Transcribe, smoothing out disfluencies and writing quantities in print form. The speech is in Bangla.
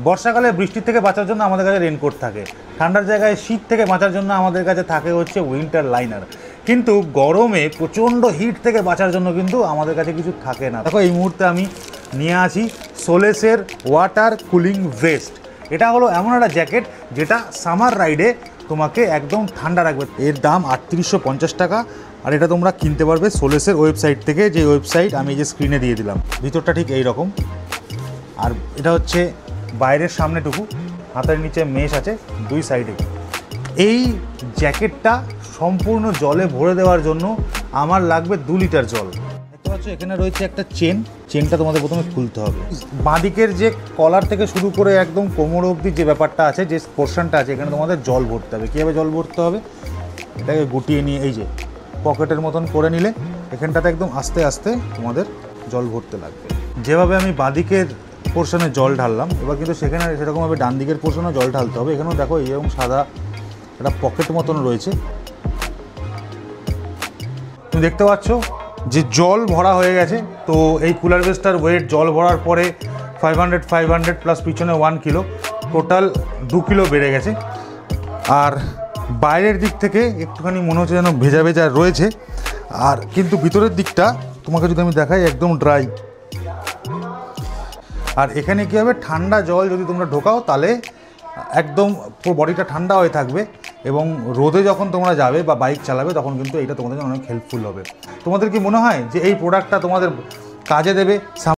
বর্ষাকালে বৃষ্টি থেকে বাঁচার জন্য আমাদের কাছে রেনকোট থাকে, ঠান্ডার জায়গায় শীত থেকে বাঁচার জন্য আমাদের কাছে থাকে হচ্ছে উইন্টার লাইনার। কিন্তু গরমে প্রচণ্ড হিট থেকে বাঁচার জন্য কিন্তু আমাদের কাছে কিছু থাকে না। দেখো এই মুহূর্তে আমি নিয়ে আসি সোলেসের ওয়াটার কুলিং ভেস্ট। এটা হলো এমন একটা জ্যাকেট যেটা সামার রাইডে তোমাকে একদম ঠান্ডা রাখবে। এর দাম 3850 টাকা, আর এটা তোমরা কিনতে পারবে সোলেসের ওয়েবসাইট থেকে, যে ওয়েবসাইট আমি এই যে স্ক্রিনে দিয়ে দিলাম। ভিতরটা ঠিক এই রকম, আর এটা হচ্ছে বাইরের সামনেটুকু, হাতের নিচে মেশ আছে দুই সাইডে। এই জ্যাকেটটা সম্পূর্ণ জলে ভরে দেওয়ার জন্য আমার লাগবে 2 লিটার জল। দেখতে পাচ্ছ এখানে রয়েছে একটা চেনটা তোমাদের প্রথমে খুলতে হবে। বাঁদিকের যে কলার থেকে শুরু করে একদম কোমর অবধি যে ব্যাপারটা আছে, যে পোর্শনটা আছে, এখানে তোমাদের জল ভরতে হবে। কীভাবে জল ভরতে হবে, এটাকে গুটিয়ে নিয়ে এই যে পকেটের মতন করে নিলে এখানটাতে একদম আস্তে আস্তে তোমাদের জল ভরতে লাগবে। যেভাবে আমি বাঁদিকের পোর্শনে জল ঢাললাম, এবার কিন্তু সেখানে সেরকমভাবে ডান দিকের পোর্শনে জল ঢালতে হবে। এখানেও দেখো এরকম সাদা একটা পকেট মতন রয়েছে, তুমি দেখতে পাচ্ছ যে জল ভরা হয়ে গেছে। তো এই কুলার ভেস্টটার ওয়েট জল ভরার পরে 500 প্লাস পিছনে 1 কিলো, টোটাল 2 কিলো বেড়ে গেছে। আর বাইরের দিক থেকে একটুখানি মনে হচ্ছে যেন ভেজা ভেজা রয়েছে, আর কিন্তু ভিতরের দিকটা তোমাকে যদি আমি দেখাই একদম ড্রাই। আর এখানে কী হবে, ঠান্ডা জল যদি তোমরা ঢোকাও তাহলে একদম পুরো বডিটা ঠান্ডা হয়ে থাকবে, এবং রোদে যখন তোমরা যাবে বা বাইক চালাবে তখন কিন্তু এটা তোমাদের জন্য অনেক হেল্পফুল হবে। তোমাদের কি মনে হয় যে এই প্রোডাক্টটা তোমাদের কাজে দেবে?